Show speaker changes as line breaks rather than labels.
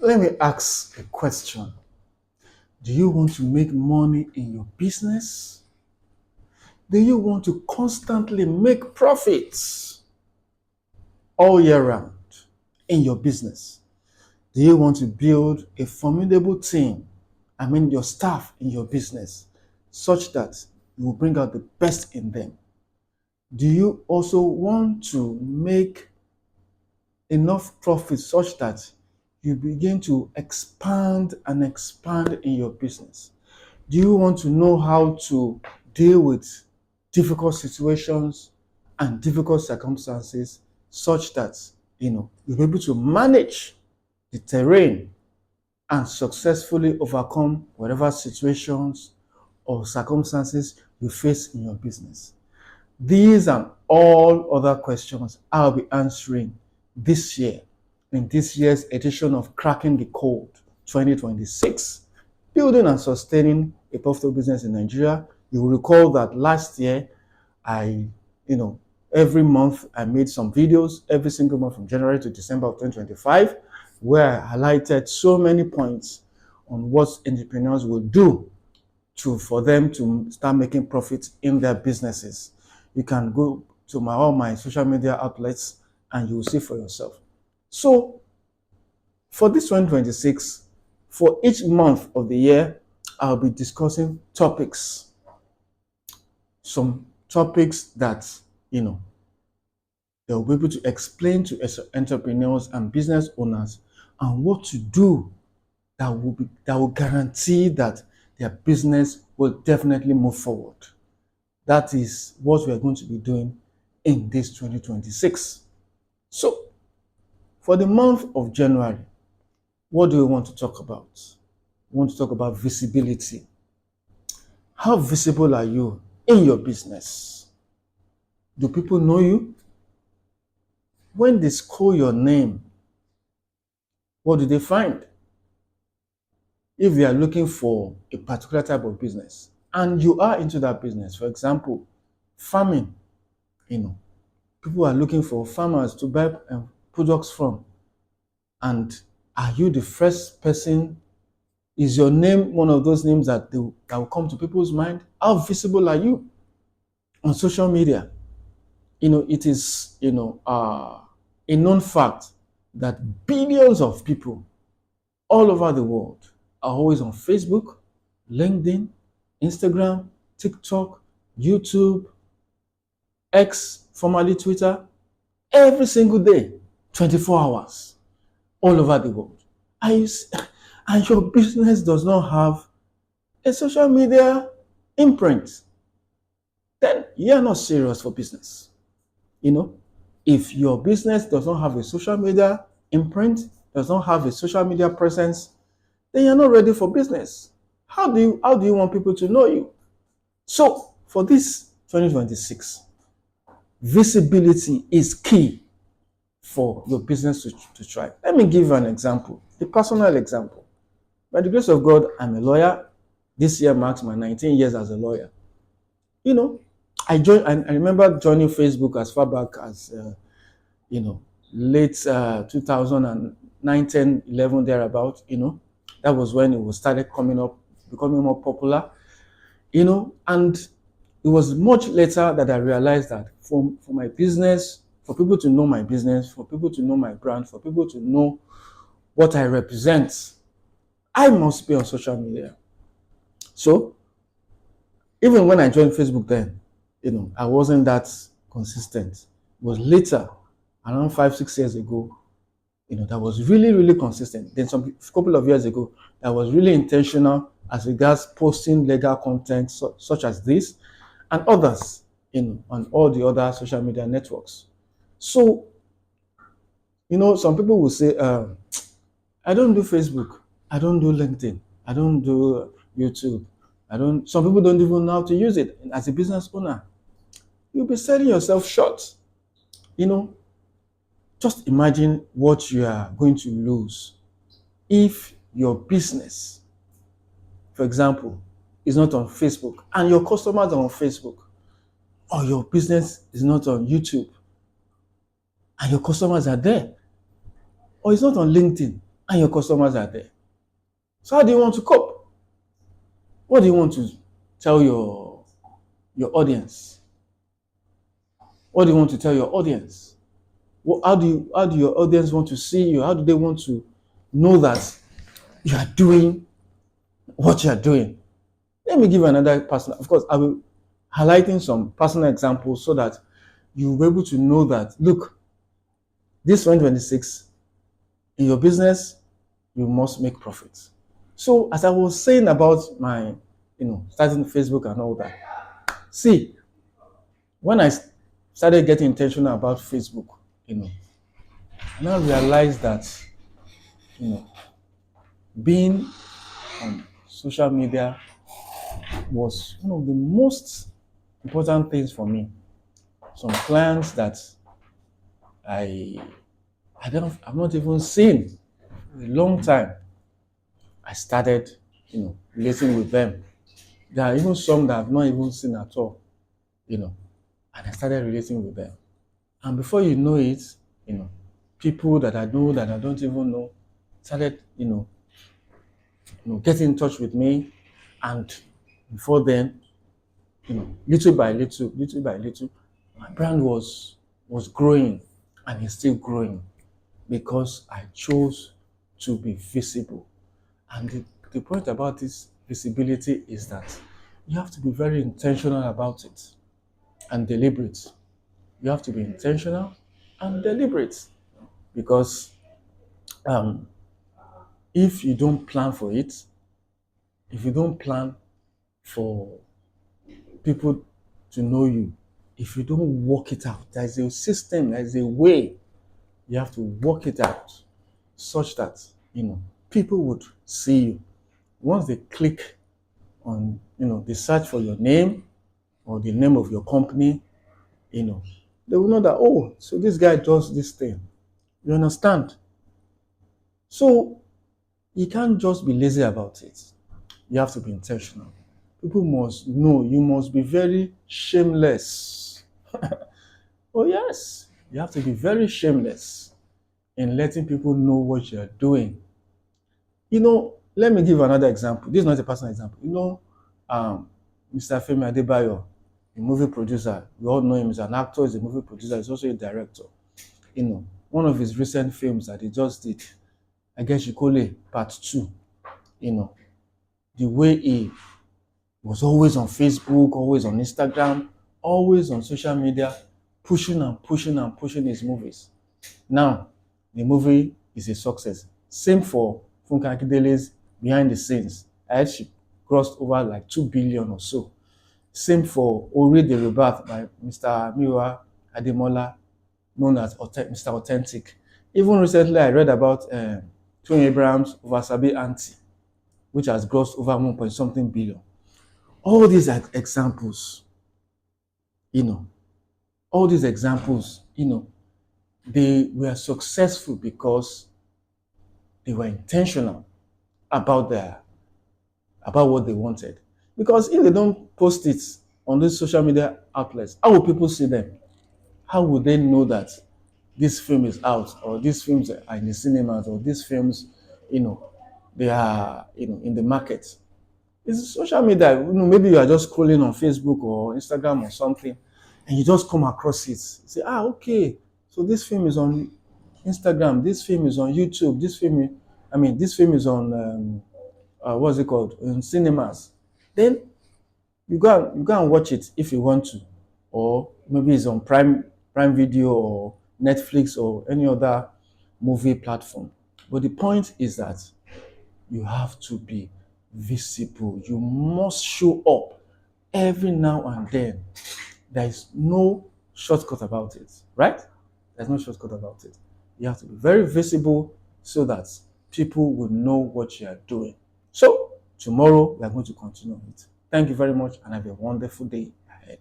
Let me ask a question. Do you want to make money in your business? Do you want to constantly make profits all year round in your business? Do you want to build a formidable team, your staff in your business, such that you will bring out the best in them? Do you also want to make enough profit such that you begin to expand and expand in your business? Do you want to know how to deal with difficult situations and difficult circumstances such that you'll be able to manage the terrain and successfully overcome whatever situations or circumstances you face in your business? These and all other questions I'll be answering this year in this year's edition of Cracking the Code 2026, Building and Sustaining a Profitable Business in Nigeria. You will recall that last year, every month I made some videos, every single month from January to December of 2025, where I highlighted so many points on what entrepreneurs will do for them to start making profits in their businesses. You can go to all my social media outlets and you will see for yourself. So for this 2026, for each month of the year, I'll be discussing topics. Some topics that, they'll be able to explain to entrepreneurs and business owners and what to do that will guarantee that their business will definitely move forward. That is what we are going to be doing in this 2026. So, for the month of January, what do we want to talk about? We want to talk about visibility. How visible are you in your business? Do people know you? When they call your name, what do they find? If they are looking for a particular type of business and you are into that business, for example, farming, people are looking for farmers to buy products from. And are you the first person? Is your name one of those names that will come to people's mind? How visible are you on social media? It is a known fact that billions of people all over the world are always on Facebook, LinkedIn, Instagram, TikTok, YouTube, X, formerly Twitter, every single day, 24 hours, all over the world. And your business does not have a social media imprint, then you're not serious for business. If your business does not have a social media imprint, does not have a social media presence, then you're not ready for business. How do you want people to know you? So for this 2026, visibility is key for your business to thrive. Let me give you an example, a personal example. By the grace of God, I'm a lawyer. This year marks my 19 years as a lawyer. I remember joining Facebook as far back as, late 2009, 10, 11, thereabout. That was when it started becoming more popular. And it was much later that I realized that for my business, for people to know my business, for people to know my brand, for people to know what I represent, I must be on social media. So even when I joined Facebook then, I wasn't that consistent. It was later, around 5-6 years ago, that was really, really consistent. Then some couple of years ago, that was really intentional as regards posting legal content such as this and others, on all the other social media networks. So, some people will say, I don't do Facebook, I don't do LinkedIn, I don't do YouTube, some people don't even know how to use it. As a business owner, you'll be selling yourself short. Just imagine what you are going to lose if your business, for example, is not on Facebook and your customers are on Facebook, or your business is not on YouTube and your customers are there, or it's not on LinkedIn and your customers are there. So how do you want to cope? What do you want to tell your audience? What do you want to tell your audience? How do your audience want to see you? How do they want to know that you are doing what you are doing? Let me give another personal. Of course, I will highlighting some personal examples so that you'll be able to know that, look, this 2026 in your business, you must make profits. So as I was saying about my, starting Facebook and all that, see, when I started getting intentional about Facebook, I now realized that, being on social media was one of the most important things for me. Some clients that I I've not even seen in a long time, I started, relating with them. There are even some that I've not even seen at all, and I started relating with them. And before you know it, people that I know that I don't even know started, getting in touch with me. And before then, little by little, my brand was growing, and it's still growing because I chose to be visible. And the point about this visibility is that you have to be very intentional about it and deliberate. You have to be intentional and deliberate because um, if you don't plan for it, if you don't plan for people to know you, if you don't work it out, there's a system, there's a way you have to work it out such that people would see you. Once they click on, they search for your name or the name of your company, they will know that, oh, so this guy does this thing. You understand? So you can't just be lazy about it. You have to be intentional. People must know, you must be very shameless. Oh, yes, you have to be very shameless in letting people know what you're doing. Let me give another example. This is not a personal example. Mr. Femi Adebayo, a movie producer. We all know him as an actor, he's a movie producer, he's also a director. One of his recent films that he just did, Ageshikole Part 2, the way he was always on Facebook, always on Instagram, always on social media, pushing and pushing and pushing his movies. Now, the movie is a success. Same for Funke Akindele's Behind the Scenes. I heard she crossed over like 2 billion or so. Same for Ori the Rebirth by Mr. Miwa Ademola, known as Mr. Authentic. Even recently, I read about Tony Abrams' Wasabi Auntie, which has grossed over 1 point something billion. All these examples, all these examples, they were successful because they were intentional about what they wanted. Because if they don't post it on these social media outlets, how will people see them? How would they know that this film is out, or these films are in the cinemas, or these films, they are, in the market? It's social media. Maybe you are just scrolling on Facebook or Instagram or something, and you just come across it. You say, okay, so this film is on Instagram, this film is on YouTube, this film is on what's it called, in cinemas. Then you go and watch it if you want to, or maybe it's on Prime Video or Netflix or any other movie platform. But the point is that you have to be visible. You must show up every now and then. There is no shortcut about it, right? There's no shortcut about it. You have to be very visible so that people will know what you are doing. So tomorrow we are going to continue it. Thank you very much and have a wonderful day ahead.